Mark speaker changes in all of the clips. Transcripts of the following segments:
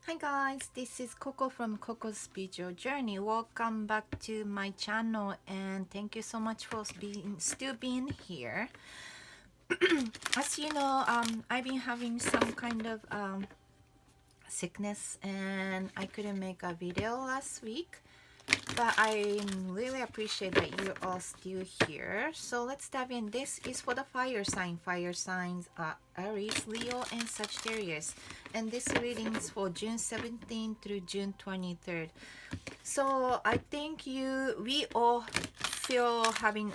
Speaker 1: Hi guys, this is Coco from Coco's Spiritual Journey. Welcome back to my channel and thank you so much for still being here. As you know, I've been having some kind of sickness and I couldn't make a video last week. But I really appreciate that you're all still here. So let's dive in. This is for the fire sign. Fire signs are Aries, Leo, and Sagittarius. And this reading is for June 17th through June 23rd. So I think we all feel having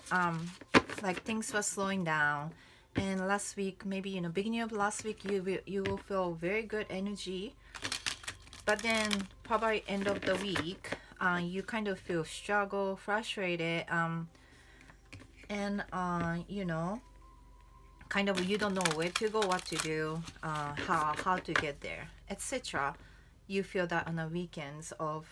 Speaker 1: like things were slowing down. And last week, maybe beginning of last week, you will feel very good energy. But then probably end of the week, you kind of feel struggle, frustrated, and kind of you don't know where to go, what to do, how to get there, etc. You feel that on the weekends of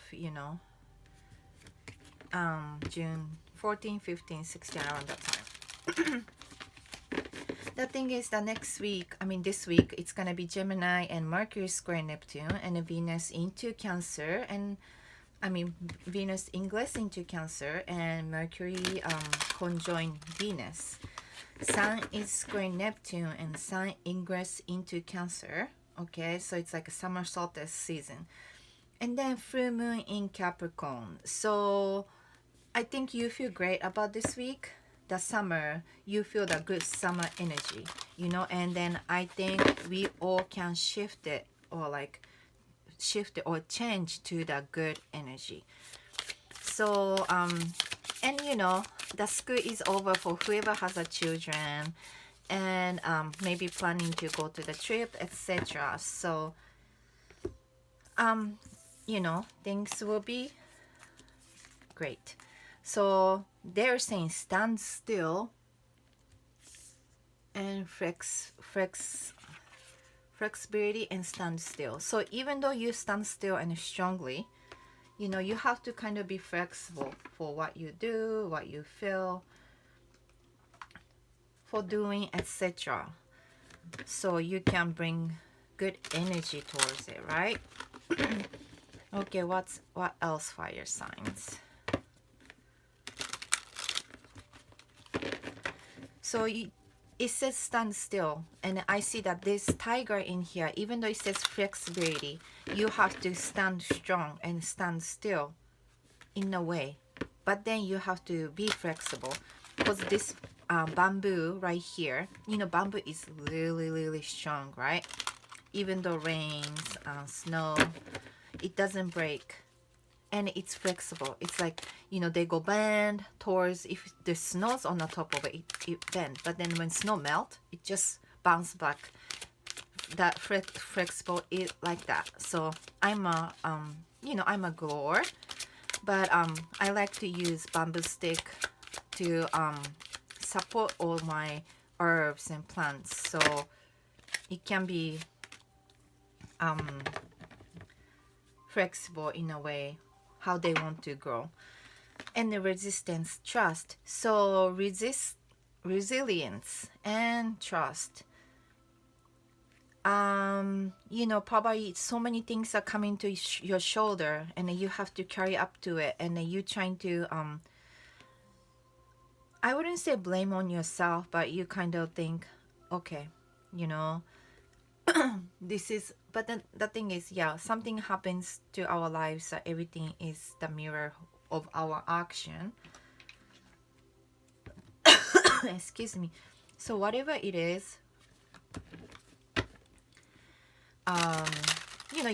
Speaker 1: June 14, 15, 16, around that time. The thing is that next week, this week, it's gonna be Gemini and Mercury square Neptune and Venus into Cancer, and Venus ingress into Cancer and Mercury conjoin Venus. Sun is square Neptune and Sun ingress into Cancer. Okay, so it's like a summer solstice season. And then full moon in Capricorn. So I think you feel great about this week. The summer, you feel the good summer energy, and then I think we all can shift it or change to the good energy. So and the school is over for whoever has a children and maybe planning to go to the trip, etc. So things will be great. So they're saying stand still and flexibility and stand still. So even though you stand still and strongly, you have to kind of be flexible for what you do, what you feel, for doing, etc. So you can bring good energy towards it, right? Okay, what else, fire signs? So it says stand still, and I see that this tiger in here, even though it says flexibility, you have to stand strong and stand still in a way, but then you have to be flexible because this bamboo right here, bamboo is really strong, right? Even though rains, snow, it doesn't break. And it's flexible. It's like, they go bend towards, if the snow's on the top of it, it bends. But then when snow melt, it just bounce back. That flexible is like that. So I'm a grower, but I like to use bamboo stick to support all my herbs and plants. So it can be flexible in a way how they want to grow. And the resistance, trust. So resilience and trust. Probably so many things are coming to your shoulder and you have to carry up to it, and you trying to I wouldn't say blame on yourself, but you kind of think, okay, this is, but then the thing is, yeah, something happens to our lives, so everything is the mirror of our action. Excuse me. So whatever it is,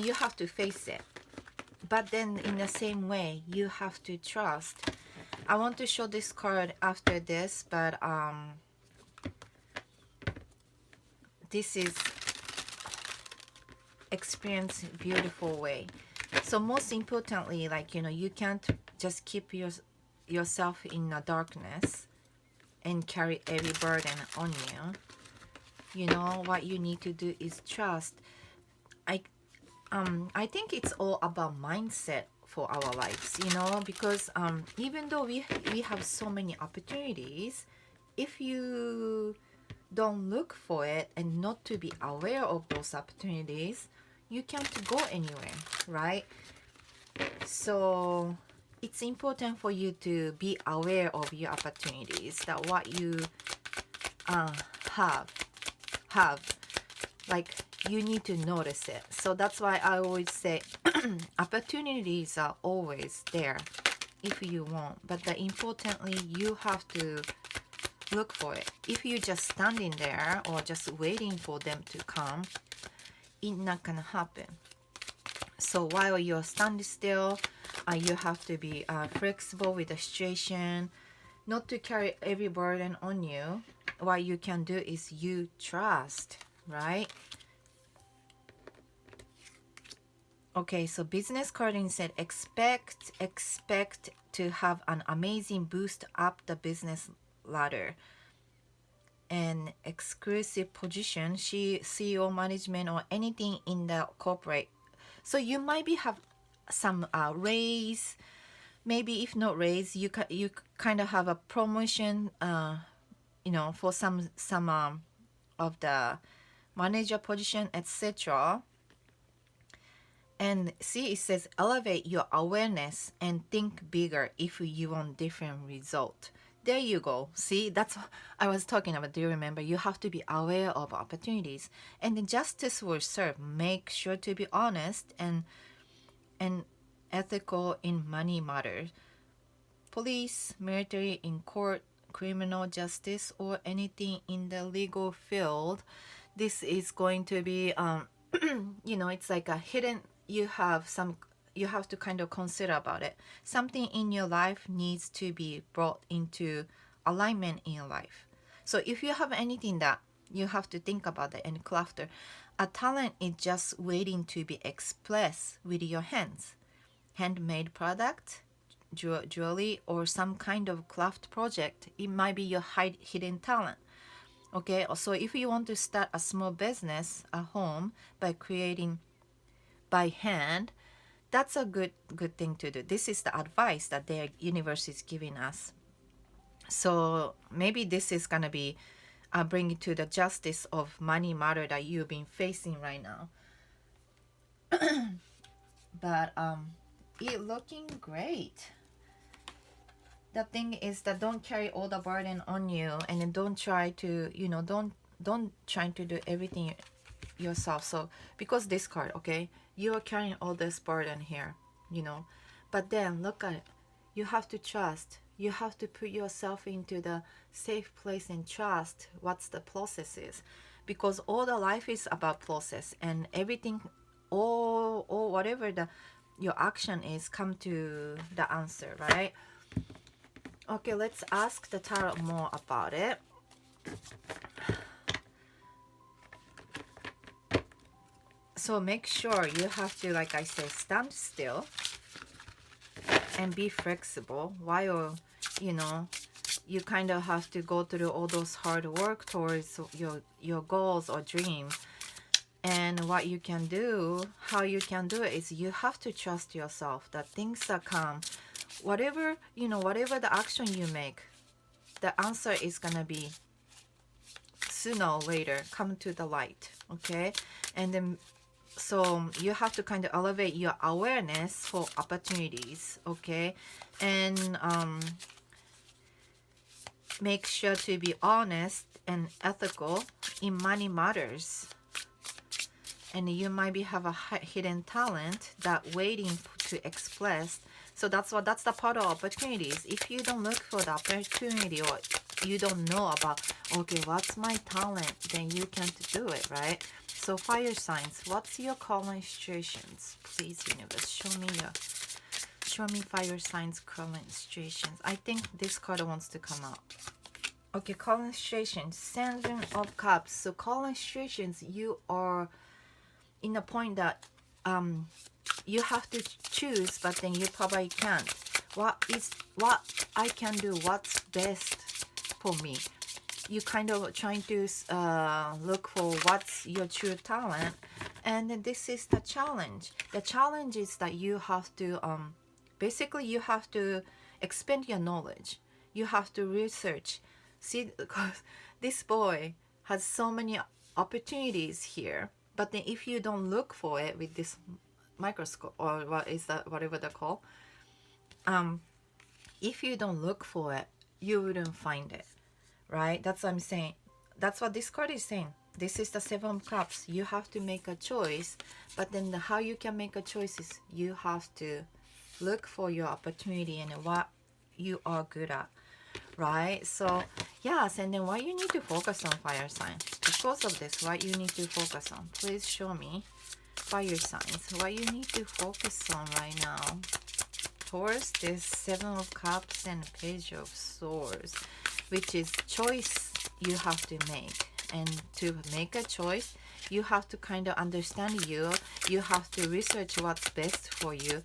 Speaker 1: you have to face it, but then in the same way you have to trust. I want to show this card after this, but this is experience beautiful way. So most importantly, like, you can't just keep yourself in the darkness and carry every burden on you. What you need to do is trust. I think it's all about mindset for our lives, because even though we have so many opportunities, if you don't look for it and not to be aware of those opportunities, you can't go anywhere, right? So it's important for you to be aware of your opportunities, that what you uh, have have like you need to notice it. So that's why I always say opportunities are always there if you want, but the importantly, you have to look for it. If you're just standing there or just waiting for them to come, it's not gonna happen. So while you're standing still, you have to be flexible with the situation, not to carry every burden on you. What you can do is you trust, right? Okay, so business card said expect to have an amazing boost up the business ladder and exclusive position, CEO management or anything in the corporate. So you might be have some raise, maybe if not raise, you kind of have a promotion, for some of the manager position, etc. And see, it says elevate your awareness and think bigger if you want different result. There you go. See, that's what I was talking about. Do you remember? You have to be aware of opportunities, and the justice will serve. Make sure to be honest and ethical in money matters. Police, military, in court, criminal justice, or anything in the legal field. This is going to be, it's like a hidden. You have to kind of consider about it. Something in your life needs to be brought into alignment in your life. So if you have anything that you have to think about it and craft, a talent is just waiting to be expressed with your hands. Handmade product, jewelry, or some kind of craft project. It might be your hidden talent. Okay, so if you want to start a small business at home by creating by hand, that's a good thing to do. This is the advice that the universe is giving us. So maybe this is gonna be bringing to the justice of money matter that you've been facing right now. But it looking great. The thing is that don't carry all the burden on you, and then don't try to don't try to do everything yourself. So because this card, okay, you are carrying all this burden here, but then look at it. You have to trust. You have to put yourself into the safe place and trust what's the process is, because all the life is about process, and everything, or whatever your action is, come to the answer, right? Okay, let's ask the tarot more about it. So make sure you have to, like I said, stand still and be flexible while, you kind of have to go through all those hard work towards your goals or dreams. And what you can do, how you can do it, is you have to trust yourself that things that come, whatever the action you make, the answer is gonna be sooner or later come to the light. Okay, and then so you have to kind of elevate your awareness for opportunities. Okay, and make sure to be honest and ethical in money matters. And you might have a hidden talent that waiting to express. So that's the part of opportunities. If you don't look for the opportunity, or you don't know about, okay, what's my talent, then you can't do it, right? So fire signs, what's your current situations? Please, universe, show me fire signs current situations. I think this card wants to come out. Okay, current situations, 7 of Cups. So current situations, you are in a point that you have to choose, but then you probably can't. What I can do, what's best for me? You kind of trying to look for what's your true talent, and then this is the challenge. The challenge is that you have to basically you have to expand your knowledge. You have to research. See, because this boy has so many opportunities here. But then if you don't look for it with this microscope, or what is that, whatever they call, if you don't look for it, you wouldn't find it, right? That's what I'm saying. That's what this card is saying. This is the Seven of Cups. You have to make a choice, but then how you can make a choice is you have to look for your opportunity and what you are good at, right? So yes, and then what you need to focus on, fire sign, because of this, what you need to focus on. Please show me, fire signs, what you need to focus on right now towards this Seven of Cups and Page of Swords, which is choice you have to make. And to make a choice, you have to kind of understand you have to research what's best for you,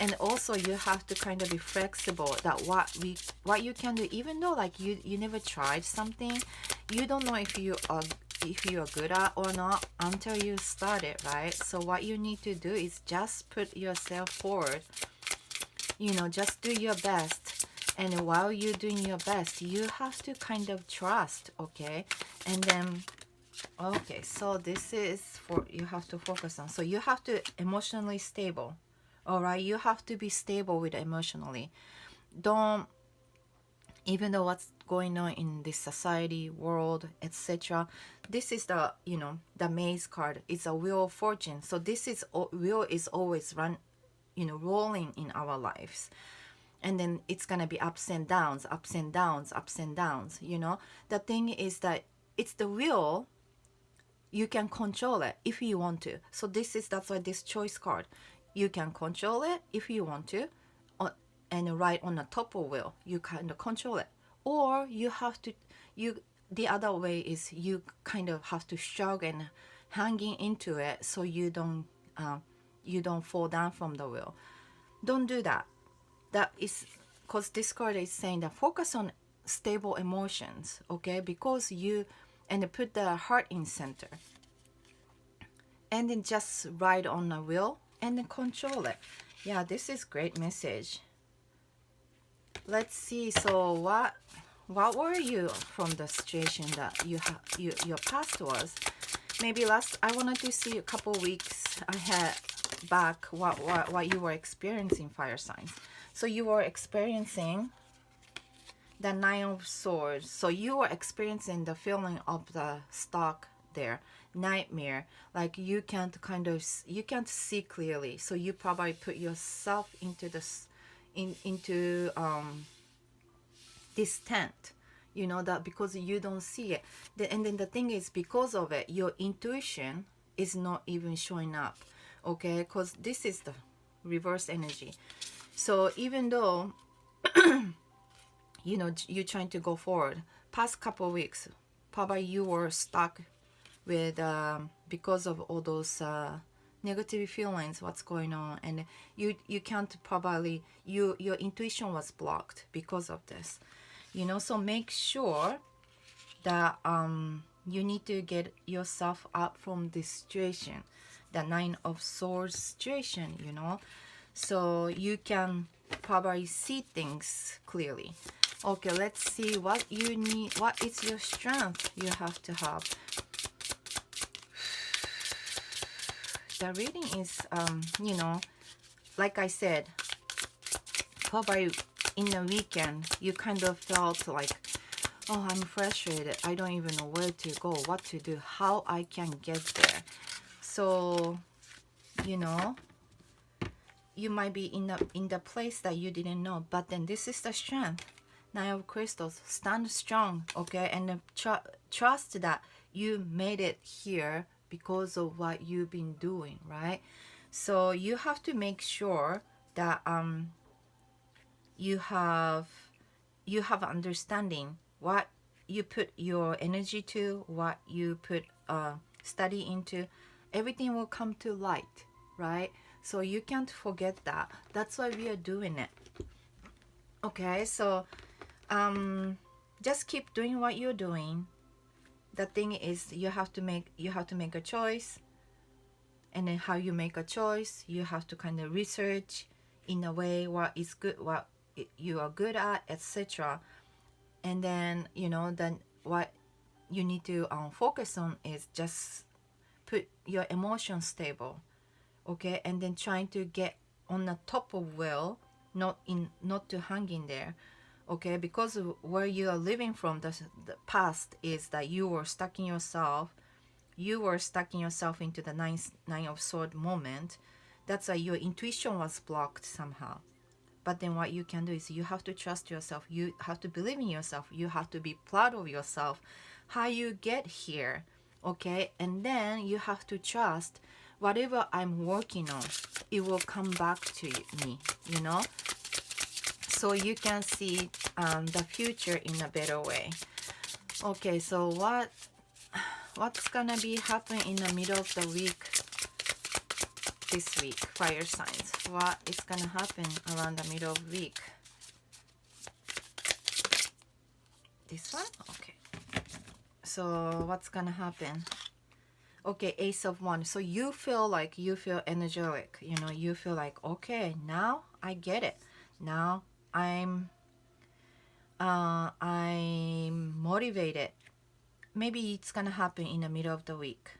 Speaker 1: and also you have to kind of be flexible that what you can do, even though like you never tried something, you don't know if you are good at or not until you start it, right? So what you need to do is just put yourself forward, just do your best. And while you're doing your best, you have to kind of trust, okay? And then, okay, so this is for, you have to focus on. So you have to emotionally stable, all right? You have to be stable with emotionally. Don't, even though what's going on in this society, world, etc. This is the, the Maze card. It's a wheel of fortune. So this is, wheel is always rolling in our lives. And then it's gonna be ups and downs, ups and downs, ups and downs. The thing is that it's the will. You can control it if you want to. So that's why this choice card, you can control it if you want to, and right on the top of will, you kind of control it. Or you have to, the other way is you kind of have to struggle and hanging into it, so you don't fall down from the will. Don't do that. That is because this card is saying that focus on stable emotions, okay? Because and put the heart in center, and then just ride on the wheel and then control it. Yeah, this is great message. Let's see. So what were you from the situation that your past was? Maybe I wanted to see a couple weeks ahead back what you were experiencing, fire signs. So you were experiencing the Nine of Swords. So you were experiencing the feeling of the stuck there, nightmare, like you can't see clearly. So you probably put yourself into into this tent, that because you don't see it. And then the thing is, because of it, your intuition is not even showing up, okay? Because this is the reverse energy. So even though you're trying to go forward, past couple of weeks probably you were stuck with because of all those negative feelings, what's going on, and you can't probably, your intuition was blocked because of this. So make sure that you need to get yourself up from this situation, the Nine of Swords situation, so you can probably see things clearly. Okay, let's see what you need. What is your strength you have to have? The reading is, like I said, probably in the weekend, you kind of felt like, oh, I'm frustrated. I don't even know where to go, what to do, how I can get there. So, you might be in the place that you didn't know, but then this is the strength. Nine of Crystals. Stand strong, okay, and trust that you made it here because of what you've been doing, right? So you have to make sure that you have understanding what you put your energy to, what you put study into. Everything will come to light, right? So you can't forget that. That's why we are doing it. Okay, so just keep doing what you're doing. The thing is, you have to make a choice, and then how you make a choice, you have to kind of research in a way what is good, what you are good at, etc. And then then what you need to focus on is just put your emotions stable, okay, and then trying to get on the top of well, not to hang in there, okay, because where you are living from, the past is that you were stuck in yourself, into the nine of sword moment. That's why your intuition was blocked somehow. But then what you can do is you have to trust yourself, you have to believe in yourself, you have to be proud of yourself, how you get here, okay, and then you have to trust whatever I'm working on, it will come back to me, you know, so you can see the future in a better way. Okay, so what's gonna be happening in the middle of the week this week, fire signs? What is gonna happen around the middle of the week? This one? Okay. So what's gonna happen? Okay, Ace of Wands. So you feel energetic, you know, you feel like, okay, now I get it. Now I'm motivated. Maybe it's gonna happen in the middle of the week.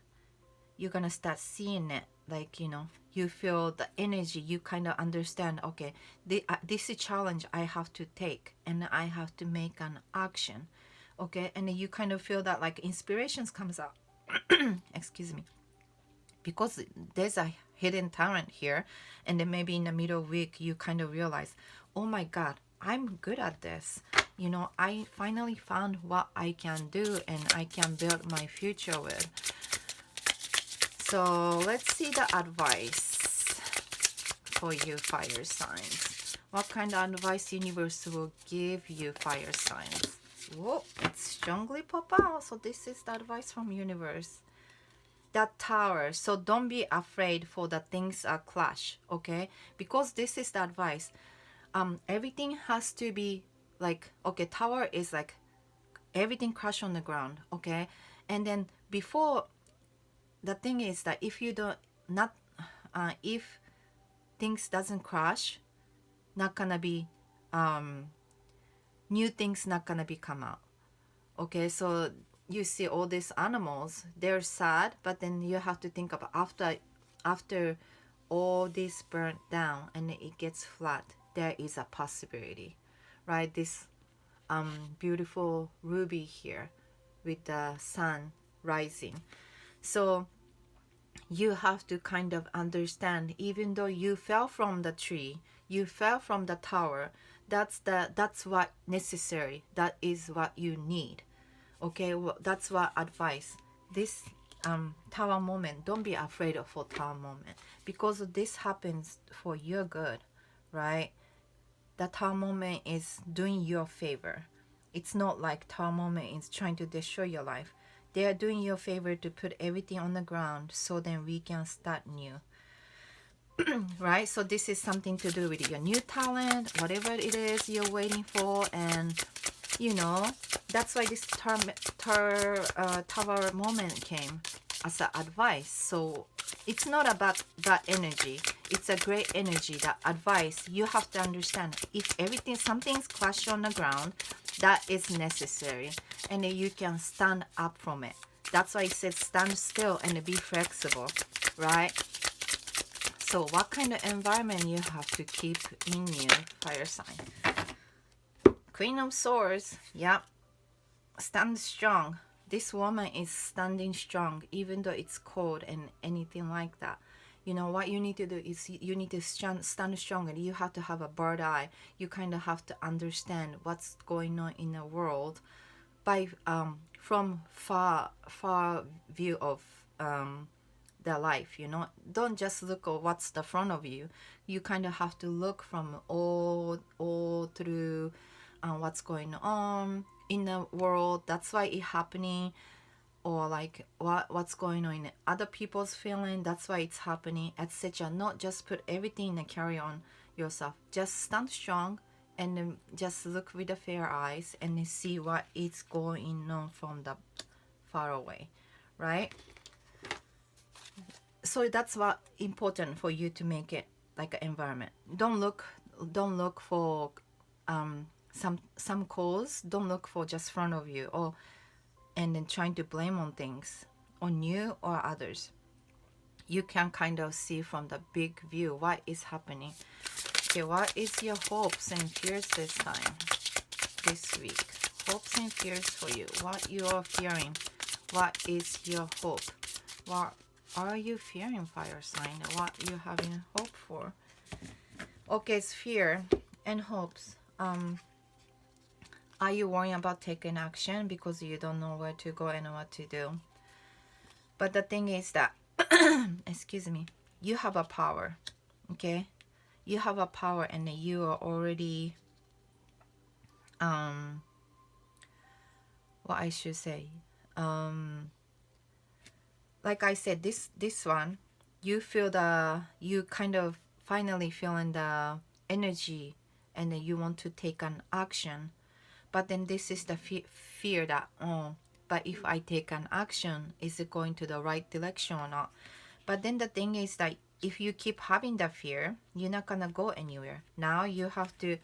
Speaker 1: You're gonna start seeing it, like, you know, you feel the energy, you kind of understand, okay, this is a challenge I have to take and I have to make an action, okay, and then you kind of feel that like inspirations comes out. Excuse me, because there's a hidden talent here, and then maybe in the middle of the week you kind of realize, oh my god, I'm good at this, you know, I finally found what I can do and I can build my future with. So let's see the advice for you, fire signs. What kind of advice universe will give you, fire signs? Whoa, it strongly pop out. So this is the advice from universe. That tower. So don't be afraid for the things clash, okay? Because this is the advice. Everything has to be like, okay, tower is like everything crash on the ground, okay? And then before, the thing is that if you don't, not, if things doesn't crash, not gonna be, new things not gonna be come out, okay? So you see all these animals, they're sad, but then you have to think about after all this burnt down and it gets flat, there is a possibility, right? This beautiful ruby here with the sun rising. So you have to kind of understand, even though you fell from the tree, you fell from the tower, that's what necessary, that is what you need, okay? Well, that's what advice. This tower moment, don't be afraid of a tower moment, because this happens for your good, right? The tower moment is doing your favor. It's not like tower moment is trying to destroy your life. They are doing you a favor to put everything on the ground so then we can start new. Right? So this is something to do with your new talent, whatever it is you're waiting for. And, you know, that's why this tower moment came as an advice. So it's not about that energy. It's a great energy, that advice. You have to understand, if something's clashed on the ground, that is necessary, and then you can stand up from it. That's why it says stand still and be flexible, right? So what kind of environment you have to keep in you, fire sign? Queen of Swords, yeah, stand strong. This woman is standing strong, even though it's cold and anything like that. You know, what you need to do is you need to stand strong, and you have to have a bird eye. You kind of have to understand what's going on in the world by from far view of their life, you know. Don't just look at what's the front of you. You kind of have to look from all through what's going on in the world. That's why it's happening, or like what's going on in other people's feeling. That's why it's happening, etc. Not just put everything and carry on yourself. Just stand strong and then just look with the fair eyes and then see what is going on from the far away, right? So that's what important for you to make it like an environment. Don't look for some cause. Don't look for just front of you, or and then trying to blame on things, on you or others. You can kind of see from the big view what is happening. Okay, what is your hopes and fears this time, this week? Hopes and fears for you. What you are fearing. What is your hope? What are you fearing, fire sign? What you having hope for? Okay, it's fear and hopes. Are you worrying about taking action because you don't know where to go and what to do? But the thing is that, excuse me, you have a power, okay? You have a power and you are already, what I should say, like I said, this one, you feel you kind of finally feeling the energy and then you want to take an action. But then this is the fear that, oh, but if I take an action, is it going to the right direction or not? But then the thing is that if you keep having the fear, you're not gonna go anywhere. Now you have to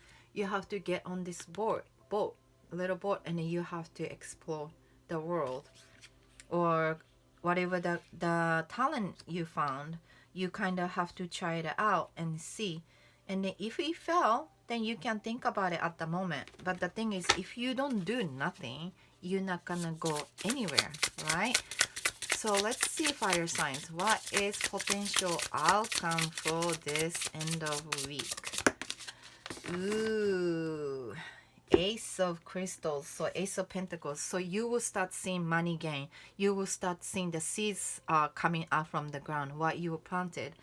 Speaker 1: get on this little boat, and then you have to explore the world, or whatever the talent you found. You kind of have to try it out and see. And then if it fail, then you can think about it at the moment. But the thing is, if you don't do nothing, you're not gonna go anywhere, right? So let's see, fire signs. What is potential outcome for this end of week? Ooh, Ace of Crystals, so Ace of Pentacles. So you will start seeing money gain. You will start seeing the seeds coming out from the ground, what you planted.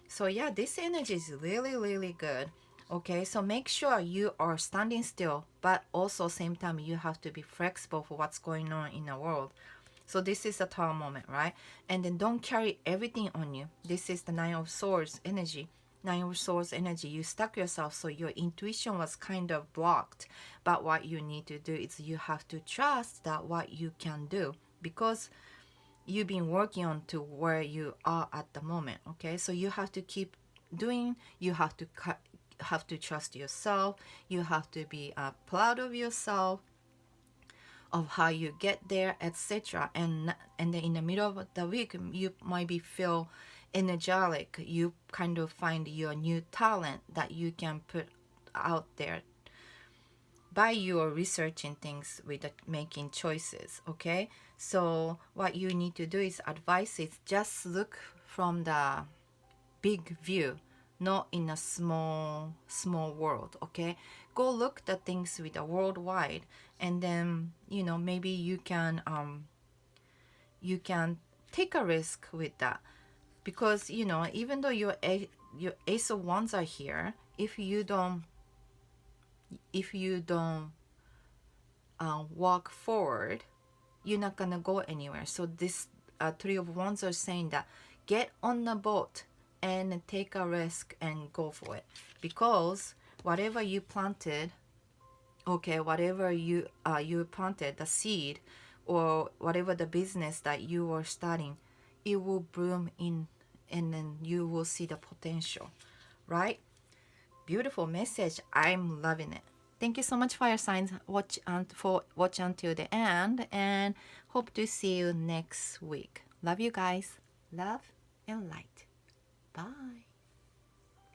Speaker 1: So yeah, this energy is really, really good. Okay, so make sure you are standing still, but also same time you have to be flexible for what's going on in the world. So this is a Tower moment, right? And then don't carry everything on you. This is the Nine of Swords energy. Nine of Swords energy. You stuck yourself, so your intuition was kind of blocked. But what you need to do is you have to trust that what you can do, because you've been working on to where you are at the moment. Okay, so you have to keep doing. You have to trust yourself. You have to be proud of yourself, of how you get there, etc. And then in the middle of the week, you might be feel energetic. You kind of find your new talent that you can put out there by your researching things with making choices. Okay, so what you need to do is advice is just look from the big view, not in a small world. Okay, go look the things with a worldwide, and then maybe you can take a risk with that, because even though your Ace of Wands are here, if you don't walk forward, you're not gonna go anywhere. So this Three of Wands are saying that get on the boat and take a risk and go for it, because whatever you planted, okay, whatever you planted, the seed, or whatever the business that you are starting, it will bloom in, and then you will see the potential, right? Beautiful message. I'm loving it. Thank you so much, fire signs, for watching until the end, and hope to see you next week. Love you guys. Love and light. Bye.